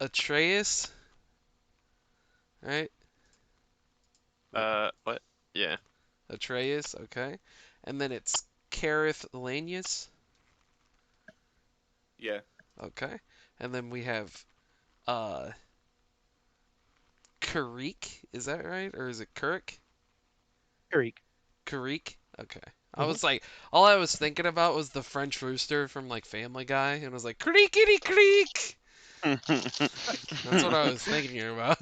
Atreus, right? What? Yeah. Atreus, okay. And then it's Kareth Lanius, Yeah. okay. And then we have uh Karik, is that right? Or is it Kirk? Greek. Karik? Okay. I Mhm. was like, all I was thinking about was the French rooster from like Family Guy, and I was like, creakity creak! That's what I was thinking about.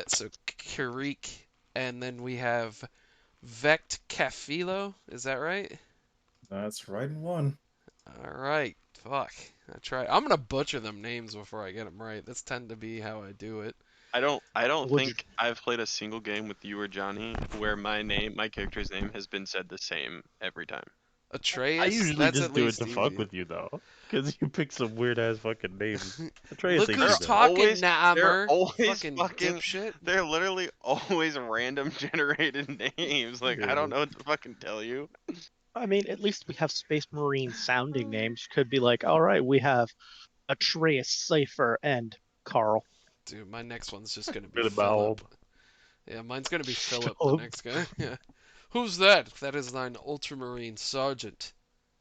So Karik, and then we have Vect Cafilo, is that right? That's right in one. Alright, fuck. I try. I'm gonna butcher them names before I get them right. That's tend to be how I do it. I don't Would you- think I've played a single game with you or Johnny where my character's name has been said the same every time. Atreus, I usually that's just at do it least to easy. fuck with you though, because you pick some weird ass fucking names. Atreus Look ain't who's too bad. talking, Always- Naamer. they're always Fucking fucking- dipshit. They're literally always random generated names. Like I don't know what to fucking tell you. I mean, at least we have Space Marine sounding names. Could be like, all right, we have Atreus, Cypher, and Carl. Dude, my next one's just gonna be Really Philip. bad. Yeah, mine's gonna be Philip, the Philip. next guy. Yeah. Who's that? That is thine ultramarine sergeant,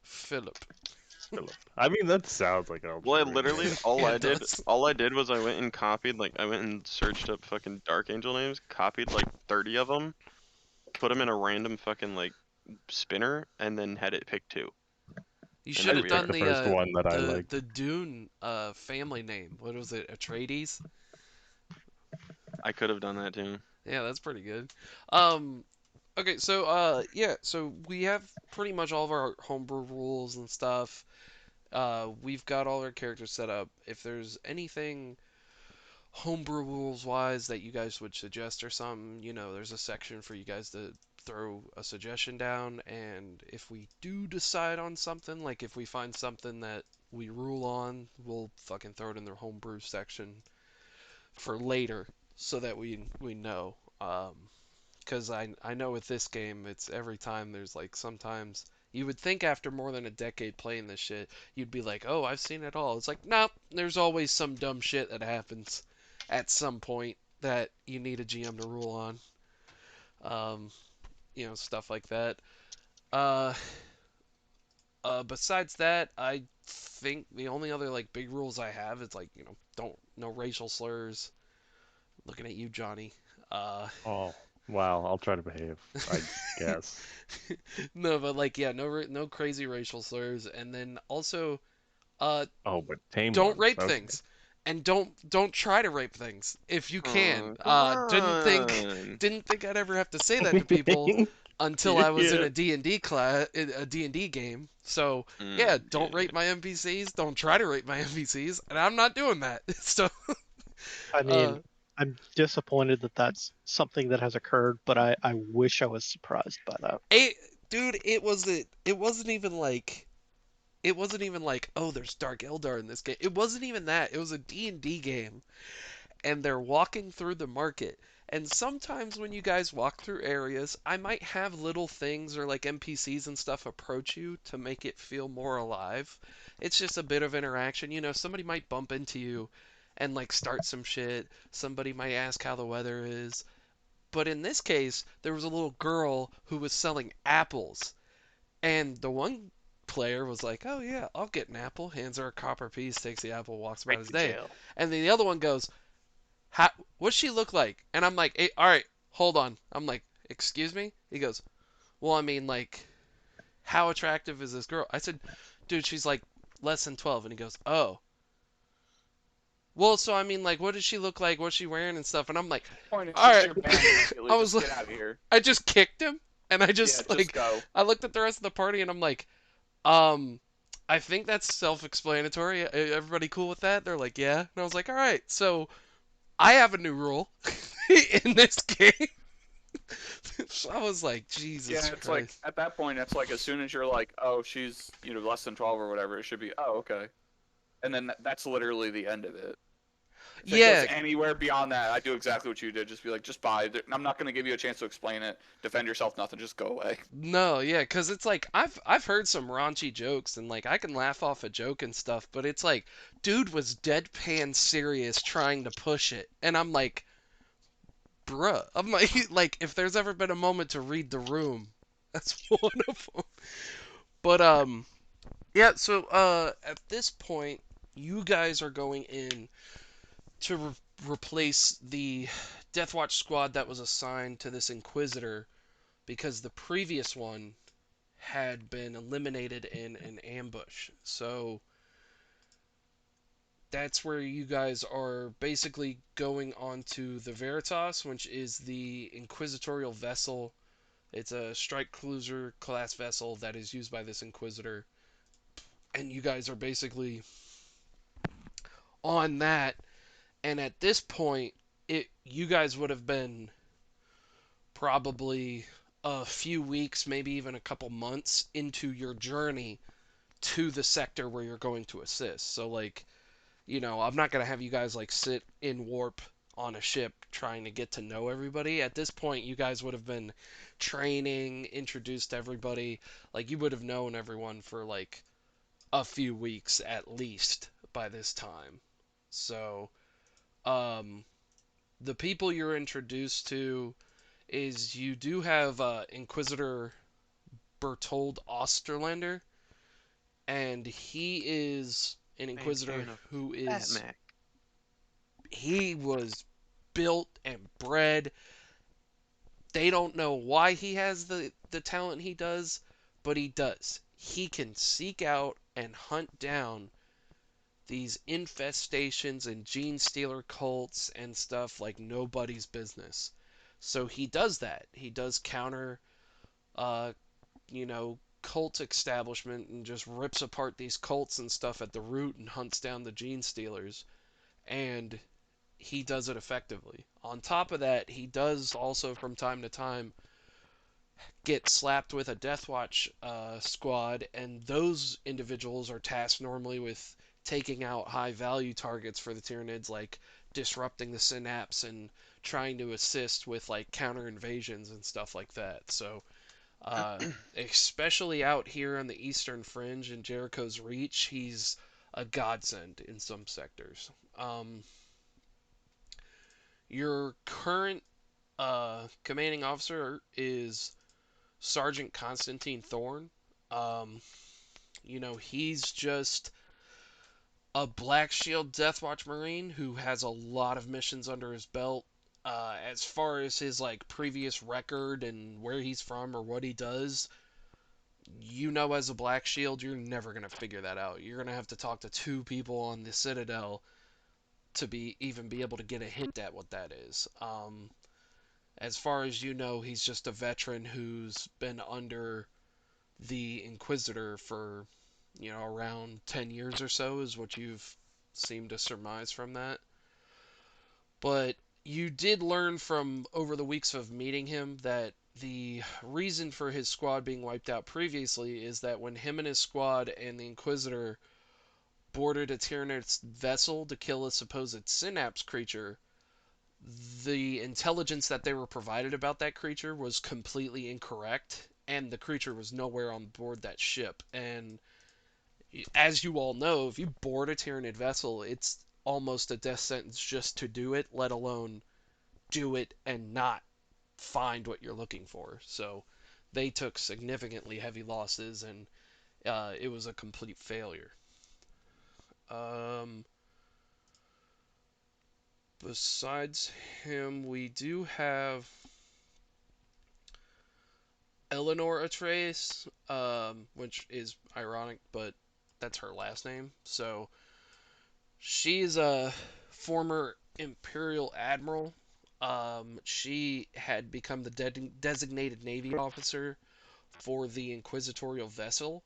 Philip. I mean, that sounds like a. Well, I literally all Yeah, I it did does. all I did was I went and copied I went and searched up fucking Dark Angel names, copied like 30 of them, put them in a random fucking like spinner, and then had it pick two. You And should I have picked done the the first one that I the liked. the Dune family name. What was it? Atreides? I could have done that too. Yeah, that's pretty good. Okay, so yeah, so we have pretty much all of our homebrew rules and stuff. We've got all our characters set up. If there's anything homebrew rules wise that you guys would suggest or something, there's a section for you guys to throw a suggestion down. And if we do decide on something, like if we find something that we rule on, we'll fucking throw it in the homebrew section for later so that we know. Because I know with this game, it's every time there's like sometimes you would think after more than a decade playing this shit, you'd be like, oh, I've seen it all. It's like, no, there's always some dumb shit that happens at some point that you need a GM to rule on. Stuff like that. Uh, Besides that, I think the only other like big rules I have is like, don't no racial slurs. Looking at you, Johnny. Oh, wow. I'll try to behave, I guess. No, but like, yeah, no crazy racial slurs, and then also, uh, Oh, but tame don't ones. rape Okay. things, and don't try to rape things if you can. Come Didn't think I'd ever have to say that to people until I was in Yeah. a D&D class, in a D&D game. So on. yeah, don't rape my NPCs, don't try to rape my NPCs, and I'm not doing that. So, I mean, uh, I'm disappointed that that's something that has occurred, but I wish I was surprised by that. dude, it wasn't even like. It wasn't even like, oh, there's Dark Eldar in this game. It wasn't even that. It was a D&D game, and they're walking through the market. And sometimes when you guys walk through areas, I might have little things or like NPCs and stuff approach you to make it feel more alive. It's just a bit of interaction. Somebody might bump into you and like start some shit. Somebody might ask how the weather is. But in this case, there was a little girl who was selling apples. And the one player was like, "Oh yeah, I'll get an apple." Hands her a copper piece, takes the apple, walks about his day. And then the other one goes, "What's she look like?" And I'm like, "Hey, all right, hold on." I'm like, "Excuse me?" He goes, "Well, I mean, like, how attractive is this girl?" I said, "Dude, she's like less than 12." And he goes, "Oh." Well, so I mean, like, what does she look like? What's she wearing and stuff? And I'm like, Point is, all just right. get banned immediately. I was Just like, get out of here. I just kicked him, and I Yeah, just just go. I looked at the rest of the party, and I'm like, I think that's self-explanatory. Everybody cool with that? They're like, yeah. And I was like, all right. So I have a new rule in this game. So I was like, Jesus Yeah, it's like Christ. at that point, it's like as soon as you're like, oh, she's less than 12 or whatever, it should be, oh, okay, and then that's literally the end of it. If it goes Yeah, anywhere beyond that, I do exactly what you did. Just be like, just buy. I'm not going to give you a chance to explain it, defend yourself, nothing. Just go away. no, yeah, 'cause it's like I've heard some raunchy jokes and like I can laugh off a joke and stuff, but it's like dude was deadpan serious trying to push it, and I'm like, bruh, I'm like like if there's ever been a moment to read the room, that's one of them. But yeah, so at this point, you guys are going in to replace the Deathwatch squad that was assigned to this Inquisitor because the previous one had been eliminated in an ambush. So that's where you guys are basically going onto the Veritas, which is the inquisitorial vessel. It's a strike cruiser class vessel that is used by this Inquisitor. And you guys are basically on that. And at this point, you guys would have been probably a few weeks, maybe even a couple months into your journey to the sector where you're going to assist. So like, I'm not gonna have you guys like sit in warp on a ship trying to get to know everybody. At this point, you guys would have been training, introduced to everybody. Like you would have known everyone for like a few weeks at least by this time. So, um, the people you're introduced to is you do have Inquisitor Bertold Osterlander, and he is an Inquisitor Maintain a who Fat is Mac. he was built and bred. They don't know why he has the talent he does, but he does. He can seek out and hunt down these infestations and gene stealer cults and stuff like nobody's business. So he does that. He does counter cult establishment and just rips apart these cults and stuff at the root and hunts down the gene stealers. And he does it effectively. On top of that, he does also from time to time get slapped with a Deathwatch squad, and those individuals are tasked normally with taking out high value targets for the Tyranids, like disrupting the synapse and trying to assist with like counter invasions and stuff like that. So especially out here on the eastern fringe in Jericho's Reach, he's a godsend in some sectors. Your current commanding officer is Sergeant Constantine Thorne. Um, he's just a Black Shield Deathwatch Marine who has a lot of missions under his belt. As far as his like previous record and where he's from or what he does, as a Black Shield, you're never gonna figure that out. You're gonna have to talk to two people on the Citadel to be able to get a hint at what that is. As far as he's just a veteran who's been under the Inquisitor for, around 10 years or so, is what you've seemed to surmise from that. But you did learn from over the weeks of meeting him that the reason for his squad being wiped out previously is that when him and his squad and the Inquisitor boarded a Tyrannid's vessel to kill a supposed synapse creature, the intelligence that they were provided about that creature was completely incorrect, and the creature was nowhere on board that ship. And as you all know, if you board a Tyrannid vessel, it's almost a death sentence just to do it, let alone do it and not find what you're looking for. So they took significantly heavy losses, and it was a complete failure. Um, Besides him, we do have Eleanor Atreus, which is ironic, but that's her last name. So she's a former Imperial Admiral. She had become the designated Navy officer for the Inquisitorial vessel.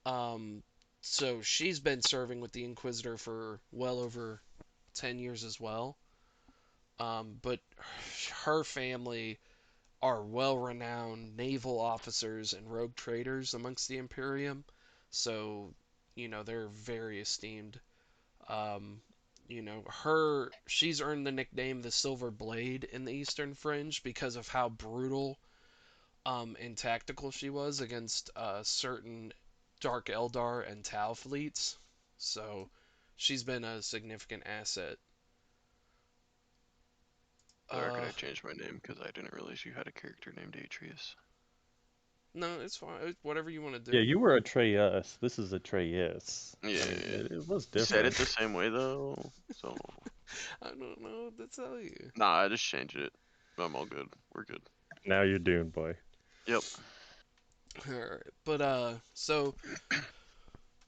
Um, so she's been serving with the Inquisitor for well over 10 years as well. But her family are well-renowned naval officers and rogue traders amongst the Imperium. So, they're very esteemed. Um, she's earned the nickname the Silver Blade in the Eastern Fringe because of how brutal and tactical she was against certain Dark Eldar and Tau fleets. So she's been a significant asset. Or could Uh, I change my name because I didn't realize you had a character named Atreus? no, it's fine. Whatever you want to Yeah, do. you were Atreus. This is Atreus. Yeah, I mean, it was you said different. it the same way though, so I don't know what to tell you. nah, I just changed it. I'm all good. We're good. Now you're doomed, boy. Yep. Alright, but so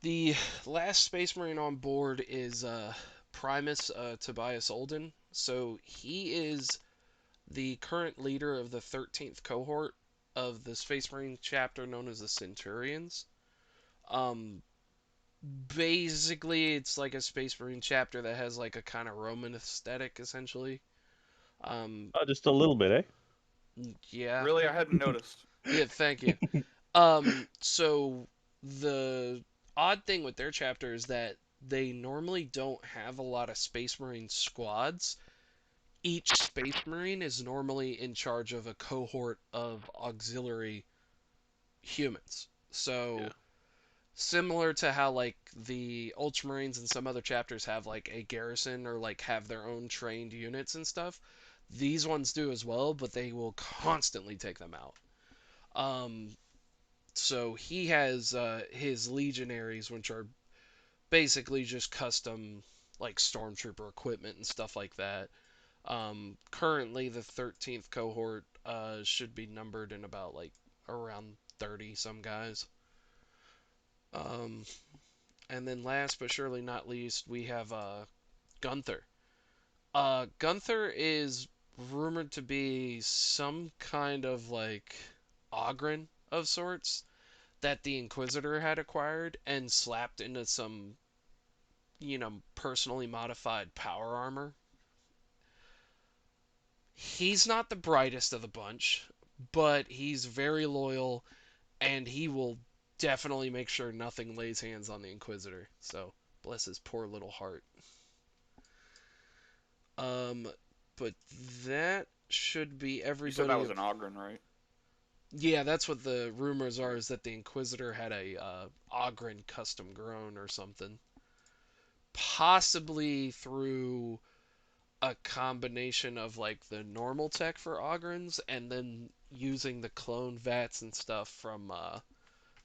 the last Space Marine on board is Primus Tobias Olden. So he is the current leader of the 13th cohort of the Space Marine chapter known as the Centurions. Um, Basically, it's like a Space Marine chapter that has like a kind of Roman aesthetic, essentially. Um, Oh, just a little bit, eh? yeah, Really, I hadn't noticed. yeah, thank you. So the odd thing with their chapter is that they normally don't have a lot of Space Marine squads. Each Space Marine is normally in charge of a cohort of auxiliary humans. Yeah. So similar to how like the Ultramarines and some other chapters have like a garrison or like have their own trained units and stuff, these ones do as well, but they will constantly take them out. Um, so he has his legionaries, which are basically just custom like stormtrooper equipment and stuff like that. Currently, the 13th cohort should be numbered in about like around 30 some guys. Um, and then last but surely not least, we have Gunther. Gunther is rumored to be some kind of like Ogren of sorts that the Inquisitor had acquired and slapped into some, personally modified power armor. He's not the brightest of the bunch, but he's very loyal and he will definitely make sure nothing lays hands on the Inquisitor. So, bless his poor little heart. Um, but that should be You said that everybody. was an Ogren, right? Yeah, that's what the rumors are, is that the Inquisitor had a Ogren custom grown or something. Possibly through a combination of like the normal tech for Ogrens and then using the clone vats and stuff from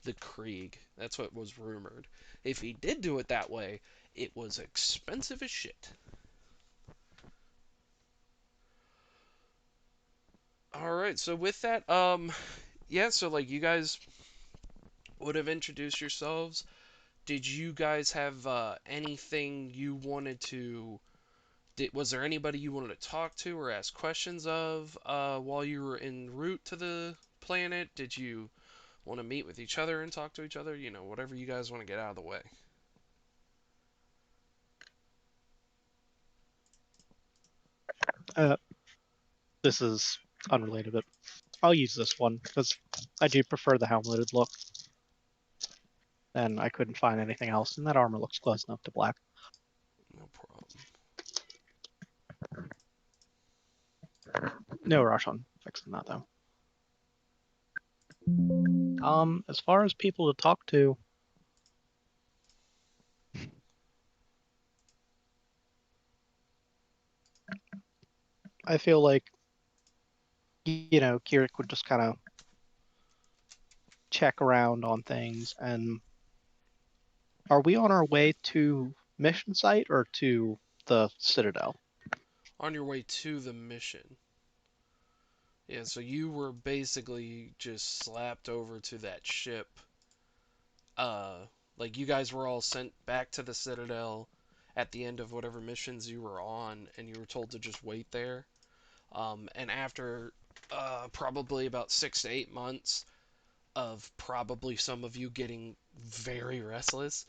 the Krieg. That's what was rumored. If he did do it that way, it was expensive as shit. All right, so with that, yeah, so like you guys would have introduced yourselves. Did you guys have anything you wanted to? Was there anybody you wanted to talk to or ask questions of while you were en route to the planet? Did you want to meet with each other and talk to each other? Whatever you guys want to get out of the way. Uh, this is unrelated, but I'll use this one because I do prefer the helmeted look, and I couldn't find anything else, and that armor looks close enough to black. No problem. No rush on fixing that though. As far as people to talk to, I feel like Kirik would just kind of check around on things. And are we on our way to mission site or to the Citadel? On your way to the mission. Yeah, so you were basically just slapped over to that ship. Like you guys were all sent back to the Citadel at the end of whatever missions you were on, and you were told to just wait there. And after probably about 6 to 8 months of probably some of you getting very restless,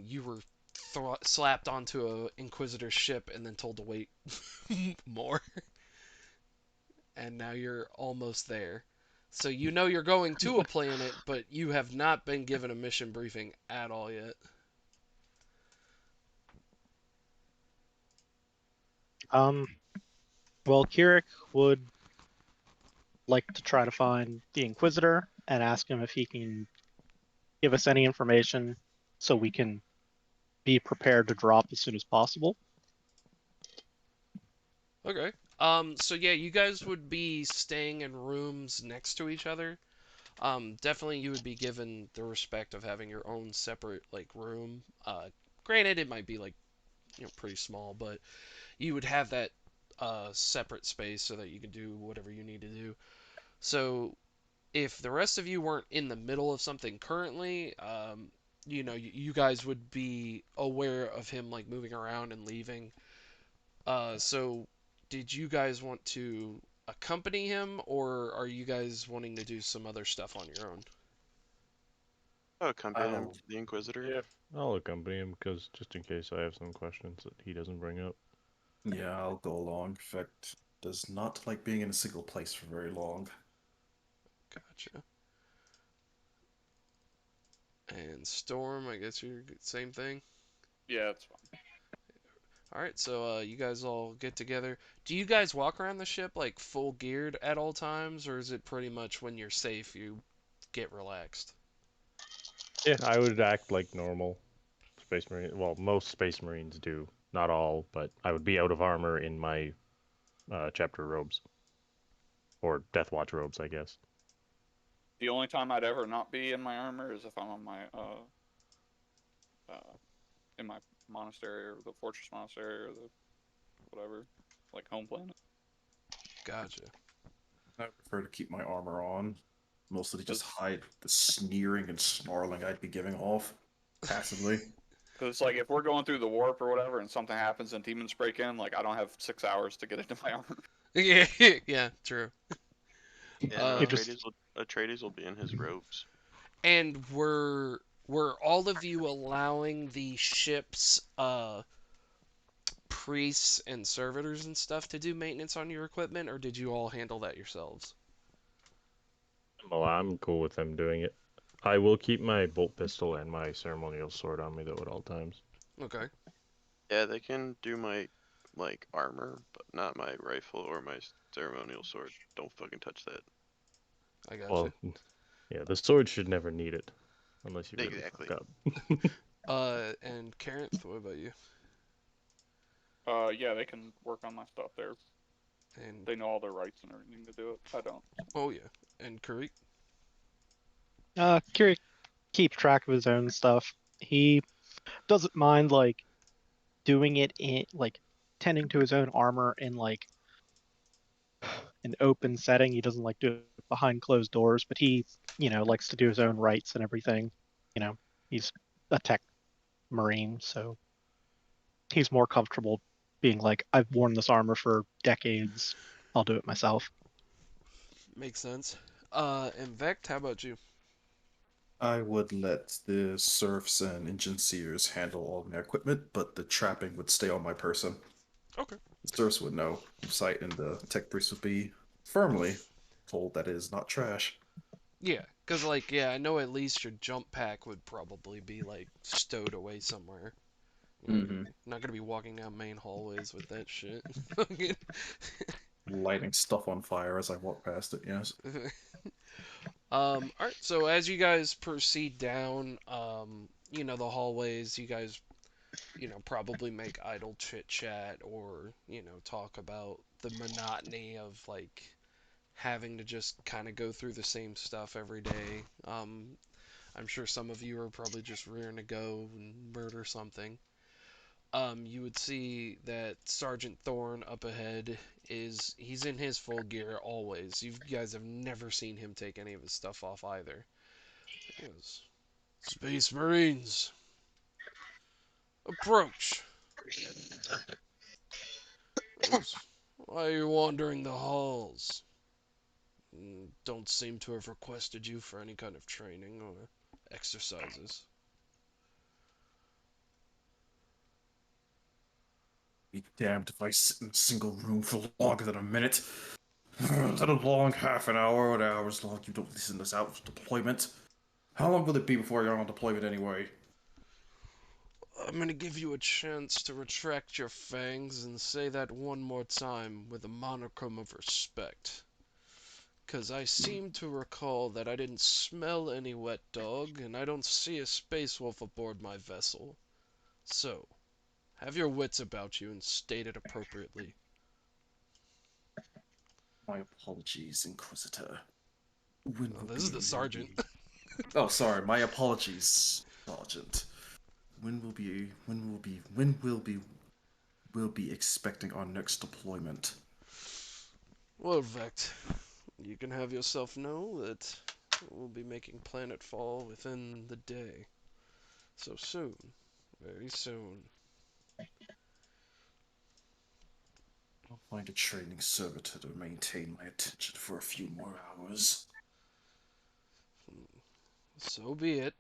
you were slapped onto a Inquisitor ship and then told to wait more. And now you're almost there. So you're going to a planet, but you have not been given a mission briefing at all yet. Well, Kirik would like to try to find the Inquisitor and ask him if he can give us any information so we can be prepared to drop as soon as possible. Okay. So yeah, you guys would be staying in rooms next to each other. Definitely you would be given the respect of having your own separate like room. Granted it might be like, pretty small, but you would have that separate space so that you can do whatever you need to do. So if the rest of you weren't in the middle of something currently, you guys would be aware of him like moving around and leaving. So did you guys want to accompany him, or are you guys wanting to do some other stuff on your own? I'll accompany him I'll, to the Inquisitor. Yeah, I'll accompany him because just in case I have some questions that he doesn't bring up. yeah, I'll go along. In fact, does not like being in a single place for very long. Gotcha. And Storm, I guess you're same thing. Yeah, it's fine. All right, so you guys all get together. Do you guys walk around the ship like full geared at all times, or is it pretty much when you're safe you get relaxed? Yeah, I would act like normal Space Marine. Well, most Space Marines do. Not all, but I would be out of armor in my chapter robes. Or Deathwatch robes, I guess. The only time I'd ever not be in my armor is if I'm on my in my monastery or the fortress monastery or the whatever, like home planet. Gotcha. I prefer to keep my armor on, mostly to just Cause, hide the sneering and snarling I'd be giving off passively. Cause like if we're going through the warp or whatever and something happens and demons break in, like I don't have 6 hours to get into my armor. Yeah, yeah, true. Yeah, no, You Uh, just Atreides will be in his robes. and were all of you allowing the ship's priests and servitors and stuff to do maintenance on your equipment, or did you all handle that yourselves? Well, I'm cool with them doing it. I will keep my bolt pistol and my ceremonial sword on me though at all times. Okay, Yeah, they can do my like armor, but not my rifle or my ceremonial sword. Don't fucking touch that. I gotcha. Well, yeah, the sword should never need it unless you really Exactly. fuck up. And Karenth, what about you? Yeah, they can work on my stuff there. And They know all their rights and everything to do it. I don't. oh yeah, and Karik. Kirik keeps track of his own stuff. He doesn't mind like doing it in like tending to his own armor in like an open setting. He doesn't like do it behind closed doors, but he, likes to do his own rights and everything. He's a tech marine, so he's more comfortable being like, I've worn this armor for decades. I'll do it myself. Makes sense. And Vect, how about you? I would let the serfs and engineers handle all my equipment, but the trapping would stay on my person. Okay. The serfs would know sight, and the tech priest would be firmly told that it is not trash. Yeah, because, like, yeah, I know at least your jump pack would probably be, like, stowed away somewhere. Mm-hmm. Not gonna be walking down main hallways with that shit. Lighting stuff on fire as I walk past it, yes. Alright, so as you guys proceed down, the hallways, you guys, probably make idle chit chat or, talk about the monotony of, like, having to just kind of go through the same stuff every day. I'm sure some of you are probably just rearing to go and murder something. You would see that Sergeant Thorne up ahead he's in his full gear always. You guys have never seen him take any of his stuff off either. He goes, Space Marines, approach. He goes, why are you wandering the halls? Don't seem to have requested you for any kind of training or exercises. Be damned if I sit in a single room for longer than a minute. Let alone half an hour or hours long. You don't listen this out of deployment. How long will it be before you're on deployment anyway? I'm gonna give you a chance to retract your fangs and say that one more time with a monicum of respect. 'Cause I seem to recall that I didn't smell any wet dog, and I don't see a space wolf aboard my vessel. So, have your wits about you and state it appropriately. My apologies, Inquisitor. When Oh, will this is be? the sergeant. Oh, sorry. My apologies, Sergeant. We'll be expecting our next deployment. Well, Vect, you can have yourself know that we'll be making planetfall within the day. So soon. Very soon. I'll find a training servitor to maintain my attention for a few more hours. So be it.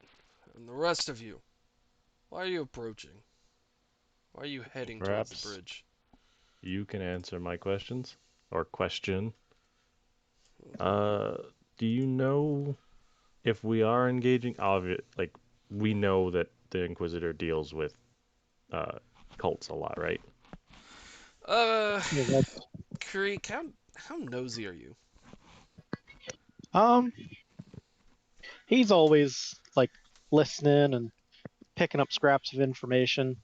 And the rest of you, why are you approaching? Why are you heading towards the Perhaps bridge? you can answer my questions or question. Do you know if we are engaging? Like we know that the Inquisitor deals with cults a lot, right? Uh, Yeah, that's, Creek, how nosy are you? um, he's always like listening and picking up scraps of information,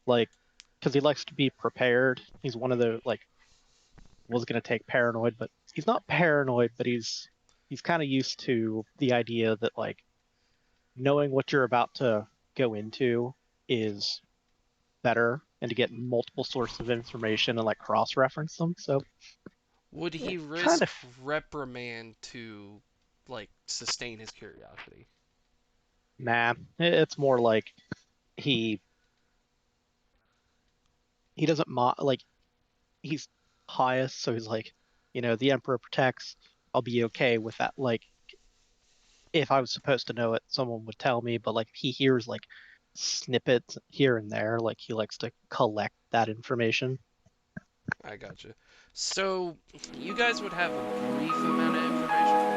like because he likes to be prepared. He's one of the like was gonna take paranoid, but he's not paranoid, but he's kind of used to the idea that like knowing what you're about to go into is better and to get multiple sources of information and like cross-reference them. So Would yeah, he kind risk of reprimand to, like, sustain his curiosity? nah. It's more like he he doesn't like he's pious, so he's like, the emperor protects. I'll be okay with that. Like if I was supposed to know it, someone would tell me. But like he hears like snippets here and there, like he likes to collect that information. I gotcha. So, you guys would have a brief amount of information